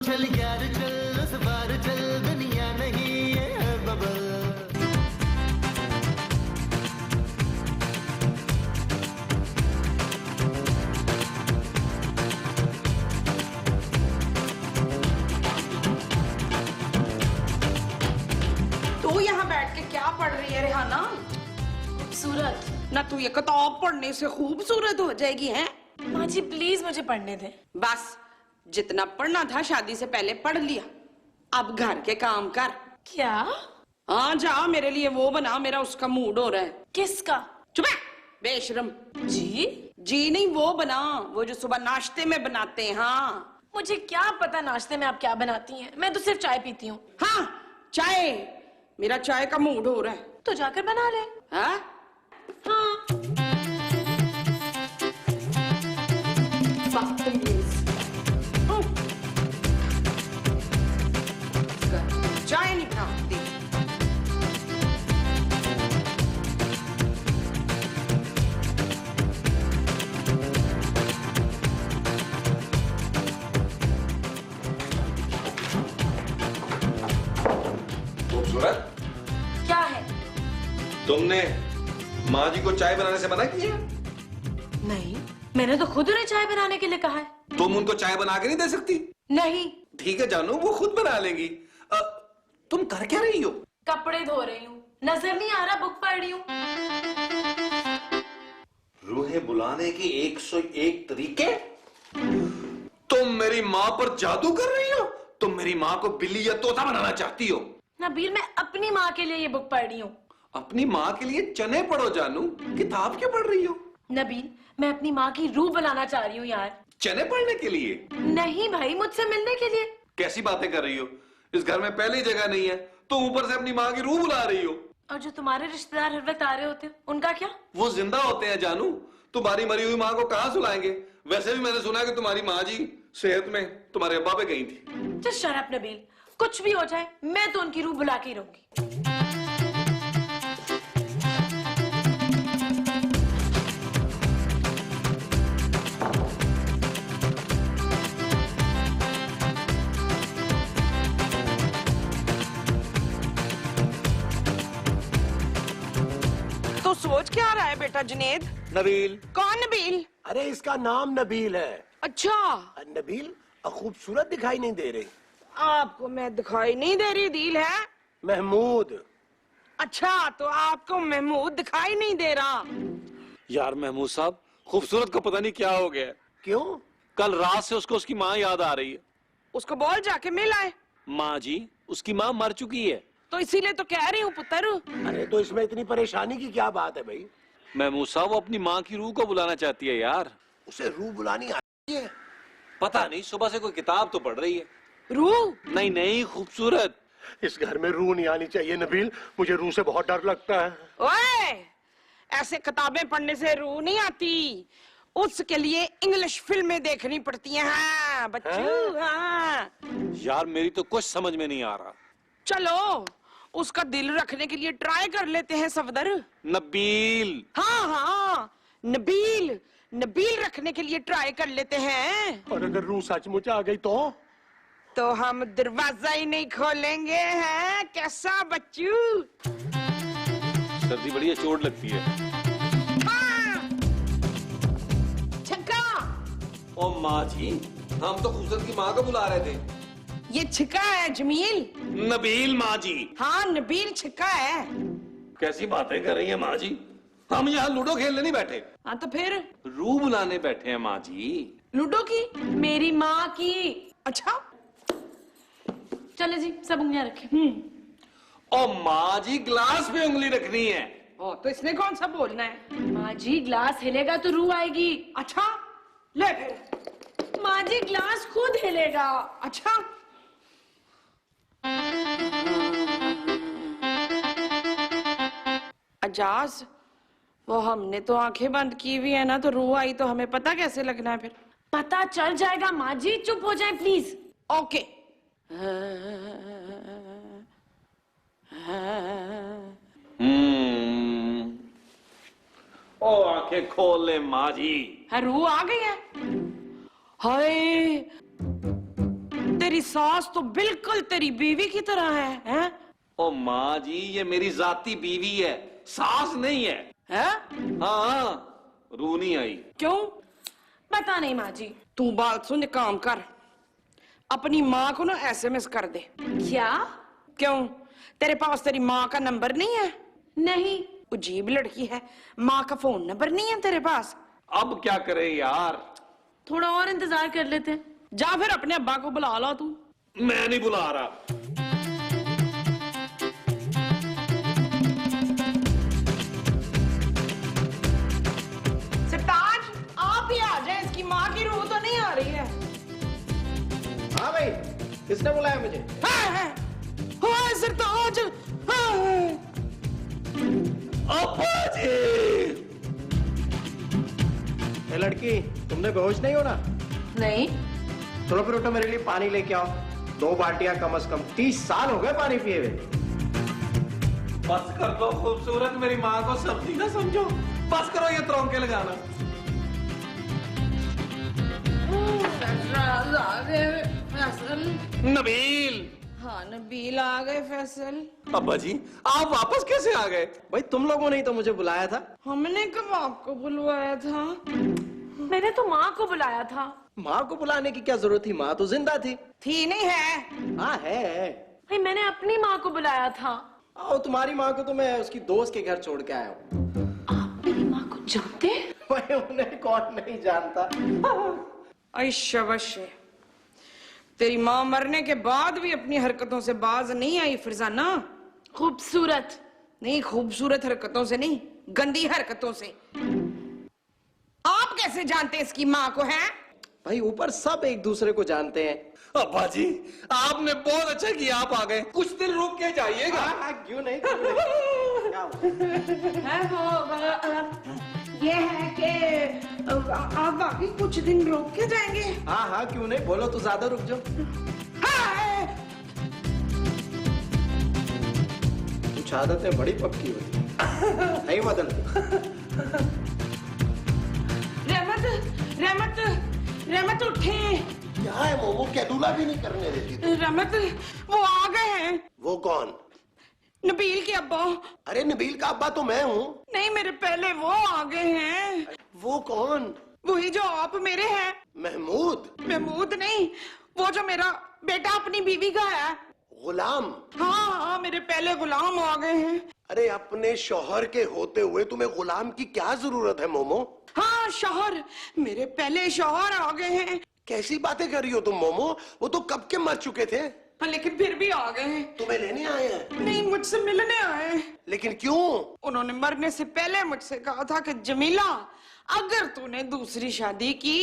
चल यार चल उस बार चल दुनिया नहीं है बबल। तू यहाँ बैठ के क्या पढ़ रही है रेहाना? सूरत ना तू ये किताब पढ़ने से खूबसूरत हो जाएगी हैं? माँ जी प्लीज मुझे पढ़ने दे। बस जितना पढ़ना था शादी से पहले पढ़ लिया, अब घर के काम कर। क्या? हाँ जा, मेरे लिए वो बना, मेरा उसका मूड हो रहा है। किसका? चुप है बेशरम। जी? जी नहीं, वो बना, वो जो सुबह नाश्ते में बनाते हैं। हाँ मुझे क्या पता नाश्ते में आप क्या बनाती हैं, मैं तो सिर्फ चाय पीती हूँ। हाँ चाय, मेरा चाय का मूड हो रहा है। तो जाकर बना ले। हाँ हाँ। चाय नहीं खाती। खूबसूरत, क्या है? तुमने माँ जी को चाय बनाने से मना किया? नहीं, मैंने तो खुद उन्हें चाय बनाने के लिए कहा है। तुम उनको चाय बना के नहीं दे सकती? नहीं। ठीक है जानू, वो खुद बना लेंगी। तुम कर क्या रही हो? कपड़े धो रही हूँ, नजर नहीं आ रहा, बुक पढ़ रही हूँ। रूहें बुलाने के 101 तरीके? तुम मेरी माँ पर जादू कर रही हो? तुम मेरी माँ को बिल्ली या तोता बनाना चाहती हो? नबील, मैं अपनी माँ के लिए ये बुक पढ़ रही हूँ। अपनी माँ के लिए चने पढ़ो जानू, किताब क्यों पढ़ रही हो? नबील, मैं अपनी माँ की रूह बनाना चाह रही हूँ यार। चने पढ़ने के लिए? नहीं भाई, मुझसे मिलने के लिए। कैसी बातें कर रही हो? इस घर में पहली जगह नहीं है, तो ऊपर से अपनी माँ की रूह बुला रही हो। और जो तुम्हारे रिश्तेदार हर वक्त आ रहे होते हैं, उनका क्या? वो जिंदा होते हैं जानू, तुम्हारी मरी हुई माँ को कहाँ सुलाएंगे? वैसे भी मैंने सुना कि तुम्हारी माँ जी सेहत में तुम्हारे अब्बा पे गई थी। जस्ट शट अप नबील, कुछ भी हो जाए मैं तो उनकी रूह बुला के ही रहूंगी। तो सोच क्या रहा है बेटा जुनेद? नबील। कौन नबील? अरे इसका नाम नबील है। अच्छा, नबील खूबसूरत दिखाई नहीं दे रही। आपको मैं दिखाई नहीं दे रही, दिल है महमूद। अच्छा, तो आपको महमूद दिखाई नहीं दे रहा। यार महमूद साहब, खूबसूरत को पता नहीं क्या हो गया। क्यों? कल रात से उसको उसकी माँ याद आ रही है। उसको बोल जाके मिल आए। माँ जी, उसकी माँ मर चुकी है। तो इसीलिए तो कह रही हूँ पुत्र। अरे तो इसमें इतनी परेशानी की क्या बात है भाई? महमूद साहब, वो अपनी माँ की रूह को बुलाना चाहती है यार। उसे रूह बुलानी आती है? पता नहीं, सुबह से कोई किताब तो पढ़ रही है। रूह? नहीं नहीं, खूबसूरत। इस घर में रूह नहीं आनी चाहिए नबील, मुझे रूह से बहुत डर लगता है। ओए, ऐसे किताबें पढ़ने से रूह नहीं आती, उसके लिए इंग्लिश फिल्में देखनी पड़ती हैं। हाँ बच्चू, हाँ। यार मेरी तो कुछ समझ में नहीं आ रहा। चलो उसका दिल रखने के लिए ट्राई कर लेते हैं सफदर। नबील। हाँ हाँ, नबील, नबील रखने के लिए ट्राई कर लेते हैं। और अगर रूह सचमुच आ गई तो हम दरवाजा ही नहीं खोलेंगे। हैं कैसा बच्चू? सर्दी बड़ी है, चोट लगती है। हाँ। छक्का। ओ माँ जी, हम तो खूबसूरत की माँ को बुला रहे थे। ये छिक्का है जमील। नबील माँ जी। हाँ नबील छिक्का है। कैसी बातें कर रही हैं माँ जी? हम यहाँ लूडो खेलने नहीं बैठे, हाँ तो फिर? रूह बुलाने बैठे हैं माँ जी। लूडो की? मेरी माँ की। अच्छा चले जी, सब उंगलियां रखें। ओ माँ जी, ग्लास पे उंगली रखनी है। ओ, तो इसने कौन सा बोलना है? माँ जी, ग्लास हिलेगा तो रूह आएगी। अच्छा ले फिर। माँ जी, ग्लास खुद हिलेगा। अच्छा अजाज, वो हमने तो आंखें बंद की हुई है ना, तो रूह आई तो हमें पता कैसे लगना है फिर? पता चल जाएगा माँ जी, चुप हो जाए प्लीज। ओके। ओ आंखें खोल ले माँ जी। है रूह आ गई है। हाय मेरी सास तो बिल्कुल तेरी बीवी की तरह है, हैं? ओ माँ जी, ये मेरी जाती बीवी है, सास नहीं है। हैं? हाँ, रू नहीं आई। क्यों? पता नहीं माँ जी। तू बात सुन, काम कर, अपनी माँ को ना SMS कर दे। क्या? क्यों, तेरे पास तेरी माँ का नंबर नहीं है? नहीं। अजीब लड़की है, माँ का फोन नंबर नहीं है तेरे पास? अब क्या करे यार? थोड़ा और इंतजार कर लेते हैं। जा फिर अपने अब्बा को बुला ला तू। मैं नहीं बुला रहा। सरताज, आप ही आ जाए, इसकी माँ की रूह तो नहीं आ रही है। हाँ भाई, किसने बुलाया मुझे? हाँ, सरताज, हाँ। अब्बा जी! ए लड़की, तुमने बेहोश नहीं होना? नहीं। चलो फिर उठो, मेरे लिए पानी लेके आओ। 2 बाल्टियां कम से कम। 30 साल हो गए पानी पिए हुए। बस कर दो खूबसूरत, मेरी माँ को सब्जी ना समझो। बस करो ये तरौंके लगाना। नबील! हाँ, नबील आ गए। फैसल, अब्बा जी, आप वापस कैसे आ गए? भाई तुम लोगों ने ही तो मुझे बुलाया था। हमने कब आपको बुलवाया था? मैंने तो माँ को बुलाया था। माँ को बुलाने की क्या जरूरत थी? माँ तो जिंदा थी। थी नहीं है? हाँ है। भाई मैंने अपनी माँ को बुलाया था। आओ, तुम्हारी माँ को तो मैं उसकी दोस्त के घर छोड़ के आया हूँ। आप मेरी माँ को जानते हैं? भाई उन्हें कौन नहीं जानता। आई शाबाश, तेरी माँ मरने के बाद भी अपनी हरकतों से बाज नहीं आई फरजाना। खूबसूरत नहीं, खूबसूरत हरकतों से नहीं, गंदी हरकतों से। आप कैसे जानते इसकी माँ को? है भाई ऊपर सब एक दूसरे को जानते हैं। अब्बा जी, आपने बहुत अच्छा किया, आप आ गए। कुछ दिन रुक के जाइएगा। क्यों नहीं, क्यों नहीं? क्या हुआ? है वो ये है कि आप बाकी कुछ दिन रुक के जाएंगे। हाँ हाँ, क्यों नहीं, बोलो तो ज्यादा रुक जाओ। हाँ। कुछ आदतें बड़ी पक्की होती हैं, नहीं बदलती। रहमत उठे। क्या है मोमो, कैदूला भी नहीं करने देती तू। रहमत, वो आ गए हैं। वो कौन? नबील के अब्बा। अरे नबील का अब्बा तो मैं हूँ। नहीं, मेरे पहले वो आ गए हैं। वो कौन? वही जो आप मेरे हैं। महमूद? महमूद नहीं, वो जो मेरा बेटा अपनी बीवी का है। गुलाम? हाँ हाँ, मेरे पहले गुलाम आ गए हैं। अरे अपने शौहर के होते हुए तुम्हें गुलाम की क्या जरूरत है मोमो? हाँ, शौहर, मेरे पहले शौहर आ गए हैं। कैसी बातें कर रही हो तुम मोमो? वो तो कब के मर चुके थे। लेकिन फिर भी आ गए हैं। तुम्हें लेने आए हैं? नहीं, मुझसे मिलने आए हैं। लेकिन क्यों? उन्होंने मरने से पहले मुझसे कहा था कि जमीला, अगर तूने दूसरी शादी की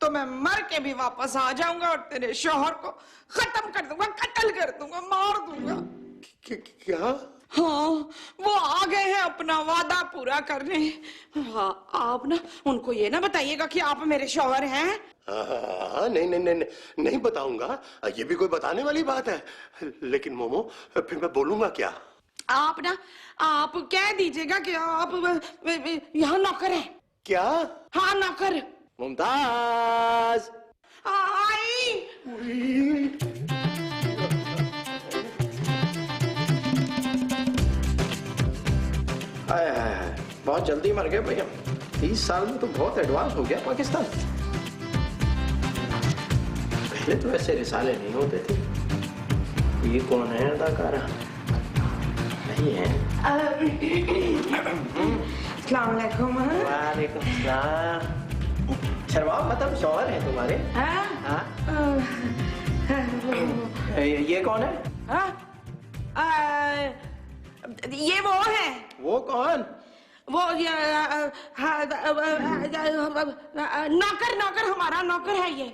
तो मैं मर के भी वापस आ जाऊंगा और तेरे शौहर को खत्म कर दूंगा, कत्ल कर दूंगा, मार दूंगा। क्या? हाँ, वो आ गए हैं अपना वादा पूरा करने। हाँ, आप ना उनको ये ना बताइएगा कि आप मेरे शौहर हैं। हाँ, नहीं नहीं नहीं नहीं बताऊंगा, ये भी कोई बताने वाली बात है। लेकिन मोमो, फिर मैं बोलूंगा क्या? आप ना, आप कह दीजिएगा कि आप यहाँ नौकर हैं। क्या? हाँ, नौकर। मुमताज, आई। हाय हाय हाय, बहुत जल्दी मर गए भैया। 30 साल में तो बहुत एडवांस हो गया पाकिस्तान। पहले तो ऐसे रिसाले नहीं होते थे। ये कौन है अदाकारा? नहीं है। अस्सलाम वालेकुम। वालेकुम सलाम। शर्मा, मतलब शौहर है तुम्हारे? हाँ? हाँ। ये कौन है? हाँ? ये वो है। वो कौन? वो नौकर, नौकर, हमारा नौकर है ये।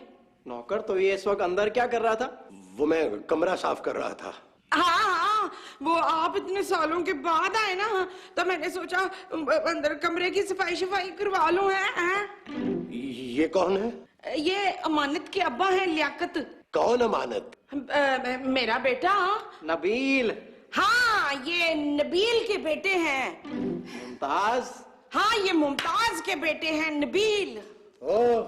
नौकर? तो ये इस वक्त अंदर क्या कर रहा था? वो मैं कमरा साफ कर रहा था। हाँ हाँ, वो आप इतने सालों के बाद आए ना, तो मैंने सोचा अंदर कमरे की सफाई शफाई करवा लूं। है? ये कौन है? ये अमानत के अब्बा हैं, लियाकत। कौन अमानत? मेरा बेटा। नबील। हाँ, ये नबील के बेटे हैं। मुमताज। हाँ, ये मुमताज के बेटे हैं, नबील। ओह,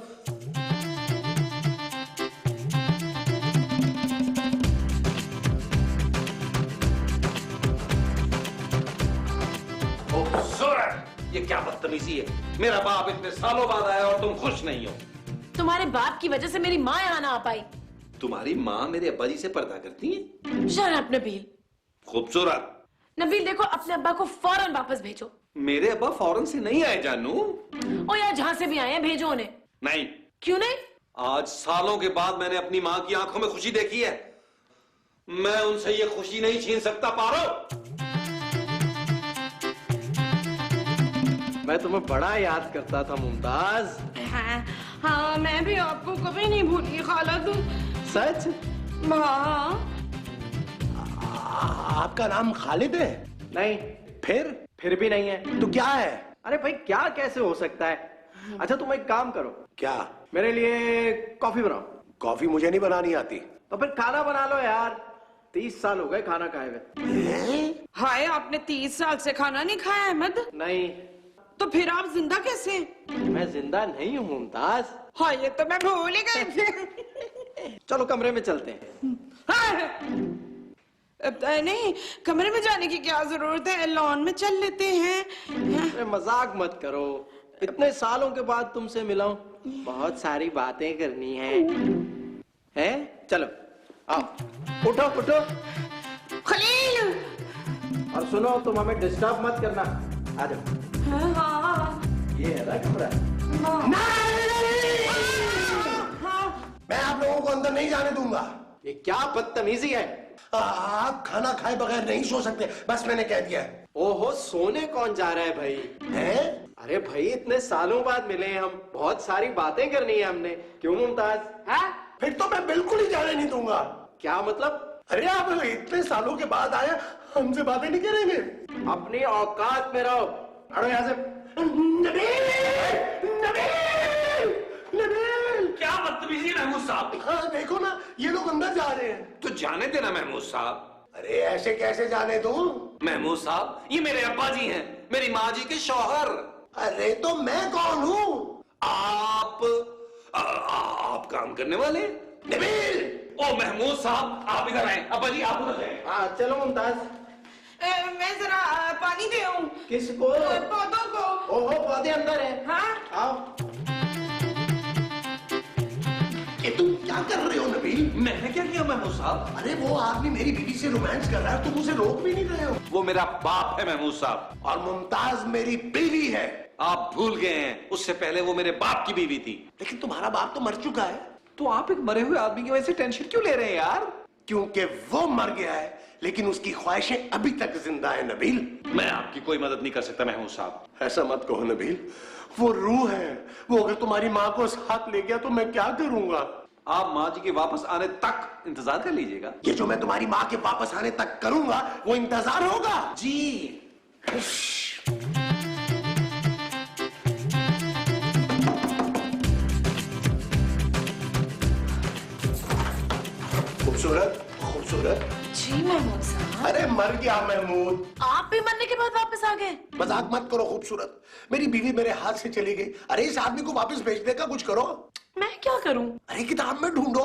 बदतमीजी है? मेरा बाप इतने सालों बाद आया और तुम खुश नहीं हो। तुम्हारे बाप की वजह से मेरी माँ यहाँ ना आ पाई। तुम्हारी माँ मेरे अब्बा जी से पर्दा करती है? Shut up Nabeel. खूबसूरत। नबील देखो, अपने अब्बा को फौरन वापस भेजो। मेरे अब्बा फौरन से नहीं आए जानू। ओ यार, जहाँ से भी आए हैं भेजो उन्हें। नहीं। क्यों नहीं? आज सालों के बाद मैंने अपनी माँ की आंखों में खुशी देखी है। मैं उनसे ये खुशी नहीं छीन सकता पारो। मैं तुम्हें बड़ा याद करता था मुमताज। हाँ, मैं भी आपको कभी नहीं भूली खाला। तुम सच? हाँ। आपका नाम खालिद है? नहीं। फिर भी नहीं है तो क्या है? अरे भाई, क्या कैसे हो सकता है? अच्छा तुम एक काम करो, क्या? मेरे लिए कॉफी बनाओ। कॉफी मुझे नहीं बनानी आती। तो फिर खाना बना लो यार, 30 साल हो गए खाना खाए हुए। हाय, आपने 30 साल से खाना नहीं खाया अहमद? नहीं। तो फिर आप जिंदा कैसे हैं? मैं जिंदा नहीं हूँ मुमताज। हाँ, ये तो मैं भूल ही गई। चलो कमरे में चलते हैं। नहीं, कमरे में जाने की क्या जरूरत है, लॉन में चल लेते हैं। अरे मजाक मत करो, इतने सालों के बाद तुमसे मिला हूं, बहुत सारी बातें करनी है। हैं? चलो आओ, उठो उठो। खलील। और सुनो, तुम हमें डिस्टर्ब मत करना। आ जाओ। हाँ। ये है ना कमरा। मैं आप लोगों को अंदर नहीं जाने दूंगा। ये क्या बदतमीजी है? आप खाना खाए बगैर नहीं सो सकते, बस मैंने कह दिया। ओहो, सोने कौन जा रहा है भाई? हैं? अरे भाई, इतने सालों बाद मिले हैं हम, बहुत सारी बातें करनी है हमने। क्यों मुमताज? हाँ? फिर तो मैं बिल्कुल ही जाने नहीं दूंगा। क्या मतलब? अरे आप इतने सालों के बाद आए, हमसे बातें नहीं करेंगे? अपनी औकात में रहो। हटो यहाँ से। क्या बदतमीजी महमूद साहब? हाँ देखो ना, ये लोग अंदर जा रहे हैं। तो जाने देना महमूद साहब। अरे ऐसे कैसे जाने दूं? महमूद साहब, ये मेरे अब्बा जी हैं, मेरी माँ जी के शौहर। अरे तो मैं कौन हूँ? आप काम करने वाले? नबील! ओ महमूद साहब, आप इधर आए। अब्बा जी आप उधर जाएं। हाँ चलो मुमताज। मैं जरा पानी दे आऊं। किसको? पौधों को। ओहो, पौधे अंदर है। हाँ? आओ। ये तुम क्या कर रहे हो नबील? मैंने क्या किया महमूद साहब? अरे वो आदमी मेरी बीवी से रोमांस कर रहा है, तुम उसे रोक भी नहीं रहे हो। वो मेरा बाप है महमूद साहब। और मुमताज मेरी बीवी है। आप भूल गए हैं, उससे पहले वो मेरे बाप की बीवी थी। लेकिन तुम्हारा बाप तो मर चुका है। तो आप एक मरे हुए आदमी की वजह से टेंशन क्यों ले रहे हैं यार? क्योंकि वो मर गया है, लेकिन उसकी ख्वाहिशें अभी तक जिंदा है नबील। मैं आपकी कोई मदद नहीं कर सकता महमूद साहब। ऐसा मत कहो नबील, वो रूह है। वो अगर तुम्हारी माँ को साथ ले गया तो मैं क्या करूंगा? आप माँ जी के वापस आने तक इंतजार कर लीजिएगा। ये जो मैं तुम्हारी माँ के वापस आने तक करूंगा, वो इंतजार होगा। जी। खूबसूरत खूबसूरत। जी महमूद साहब। अरे मर गया महमूद। आप भी मरने के बाद वापस आ गए? मजाक मत करो खूबसूरत, मेरी बीवी मेरे हाथ से चली गई। अरे इस आदमी को वापस भेजने का कुछ करो। मैं क्या करूं? अरे किताब में ढूंढो।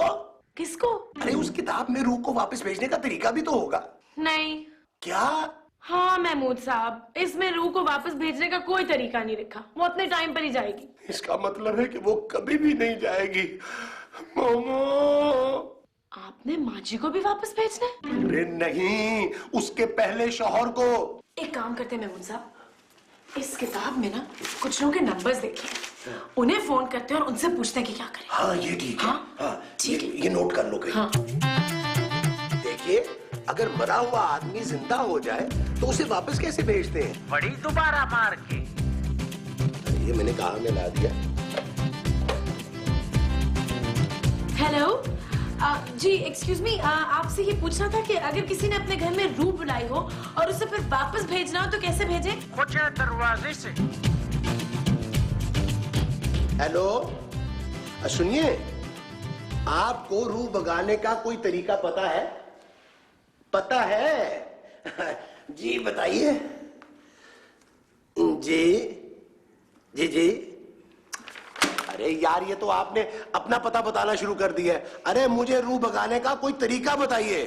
किसको? अरे उस किताब में रूह को वापस भेजने का तरीका भी तो होगा। नहीं। क्या? हाँ महमूद साहब, इसमें रूह को वापस भेजने का कोई तरीका नहीं लिखा। वो अपने टाइम पर ही जाएगी। इसका मतलब है कि वो कभी भी नहीं जाएगी। मोमो। आपने माँ जी को भी वापस भेजना है? अरे नहीं, उसके पहले शौहर को। एक काम करते हैं महमूद साहब, इस किताब में ना कुछ लोगों के नंबर्स देखे हैं, उन्हें फोन करते हैं और उनसे पूछते हैं कि क्या करें। हाँ ये ठीक है। हाँ? हाँ ठीक है। ये नोट कर लो कहीं। हाँ। देखिए, अगर मरा हुआ आदमी जिंदा हो जाए तो उसे वापस कैसे भेजते हैं? बड़ी दोबारा मार के। अरे ये मैंने कहा मिला दिया। हेलो जी, एक्सक्यूज मी, आपसे ये पूछना था कि अगर किसी ने अपने घर में रूह बुलाई हो और उसे फिर वापस भेजना हो तो कैसे भेजें? कुछ दरवाजे से। हेलो, सुनिए, आपको रूह भगाने का कोई तरीका पता है? पता है? जी बताइए। जी जी जी। अरे यार, ये तो आपने अपना पता बताना शुरू कर दिया है। अरे मुझे रूह भगाने का कोई तरीका बताइए।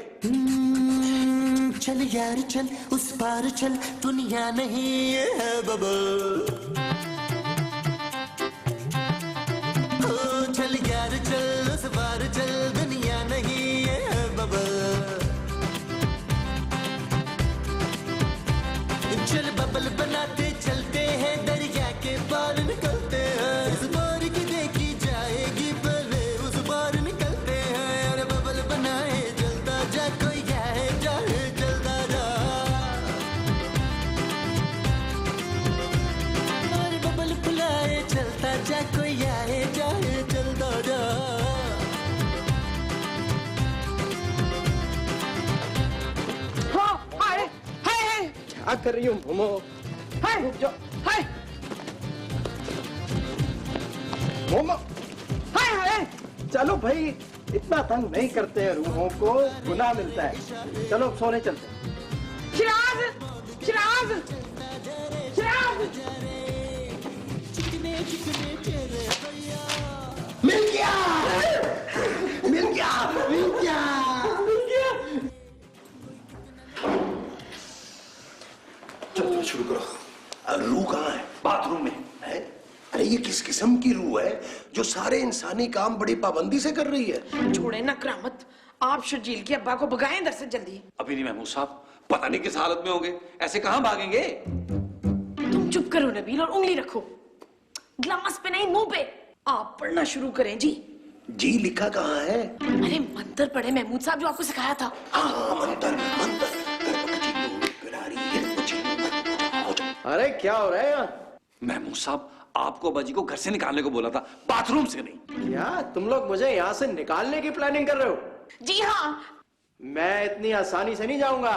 चल यार चल, उस पार चल, दुनिया नहीं है बबल। क्या कर रही हूँ मोमो? हाय रुक जाओ। हाय मोमो हाय हाय चलो भाई, इतना तंग नहीं करते हैं रूहों को, गुनाह मिलता है। चलो अब सोने चलते हैं। चिराग चिराग चिराग मिल गया, मिल गया, मिल गया, मिल गया। चलो शुरू करो। रूह कहाँ है? बाथरूम में है? अरे ये किस किस्म की रूह है जो सारे इंसानी काम बड़ी पाबंदी से कर रही है? छोड़े ना करामत, आप शर्जील के अब्बा को भगाएं इधर से जल्दी। अभी नहीं महमूद साहब, पता नहीं किस हालत में होंगे, ऐसे कहां भागेंगे? तुम चुप करो नबील और उंगली रखो, ग्लास पे नहीं मुंह पे। आप पढ़ना शुरू करें जी। जी लिखा कहाँ है? अरे मंत्र पढ़े महमूद साहब, जो आपको सिखाया था। हाँ मंतर मंतर। अरे क्या हो रहा है यहाँ? महमूद साहब, आपको अब्बाजी को घर से निकालने को बोला था, बाथरूम से नहीं। क्या तुम लोग मुझे यहाँ से निकालने की प्लानिंग कर रहे हो? जी हाँ, मैं इतनी आसानी से नहीं जाऊंगा।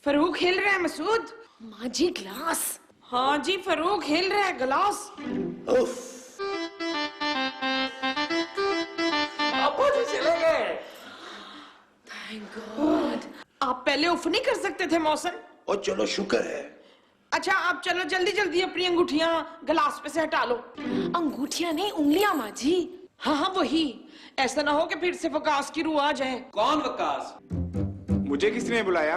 फरूक हिल रहा है मसूद। माँ जी ग्लास। हाँ जी, फरूक हिल रहा है गिलास। उफ, अब्बाजी चले गए। Thank God. आप पहले उफ नहीं कर सकते थे मौसम? और चलो शुक्र है। अच्छा आप चलो जल्दी जल्दी अपनी अंगूठियां गिलास पे से हटा लो। अंगूठियां नहीं, उंगलियां माँ जी। हाँ हाँ वही, ऐसा ना हो कि फिर से वकास की रूह आ जाए। कौन वकास? मुझे किसने बुलाया?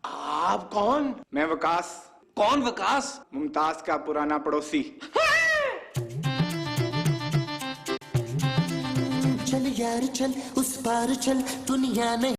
आप कौन? मैं वकास, कौन वकास? मुमताज का पुराना पड़ोसी। चल यार चल उस पार चल दुनिया नहीं